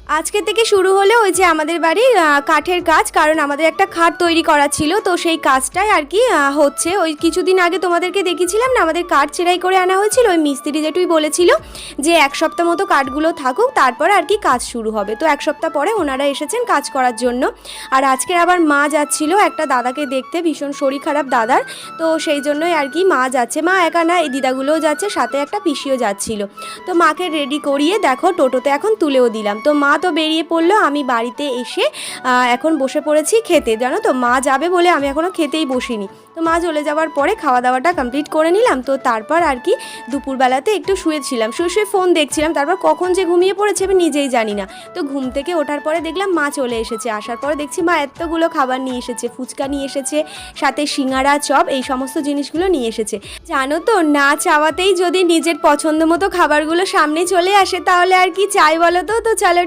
আজকে থেকে শুরু হলো ওই যে আমাদের বাড়ির কাঠের কাজ, কারণ আমাদের একটা খাট তৈরি করা ছিল, তো সেই কাজটাই আর কি হচ্ছে। ওই কিছুদিন আগে তোমাদেরকে দেখিয়েছিলাম না, আমাদের কাঠ ছেঁড়াই করে আনা হয়েছিল। ওই মিস্ত্রি জেঠুই বলেছিল যে এক সপ্তাহ মতো কাঠগুলো থাকুক, তারপর আর কি কাজ শুরু হবে। তো এক সপ্তাহ পরে ওনারা এসেছেন কাজ করার জন্য। আর আজকে আবার মা যাচ্ছিল একটা দাদাকে দেখতে, ভীষণ শরীর খারাপ দাদার, তো সেই জন্যই আর কি মা যাচ্ছে। মা একা না, এই দিদাগুলোও যাচ্ছে, সাথে একটা পিসিও যাচ্ছিল। তো মাকে রেডি করিয়ে দেখো টোটোতে এখন তুলেও দিলাম। তো মা তো বেরিয়ে পড়লো, আমি বাড়িতে এসে এখন বসে পড়েছি খেতে। জানো তো, মা যাবে বলে আমি এখনও খেতেই বসিনি। তো মা চলে যাওয়ার পরে খাওয়া দাওয়াটা কমপ্লিট করে নিলাম। তো তারপর আর কি দুপুরবেলাতে একটু শুয়েছিলাম, শুয়ে ফোন দেখছিলাম। তারপর কখন যে ঘুমিয়ে পড়েছে আমি নিজেই জানি না। তো ঘুম থেকে ওঠার পরে দেখলাম মা চলে এসেছে। আসার পরে দেখছি মা এতগুলো খাবার নিয়ে এসেছে, ফুচকা নিয়ে এসেছে, সাথে সিঙ্গারা, চপ, এই সমস্ত জিনিসগুলো নিয়ে এসেছে। জানো তো, না চাওয়াতেই যদি নিজের পছন্দ মতো খাবারগুলো সামনে চলে আসে তাহলে আর কি চাই বলো তো। তো চলো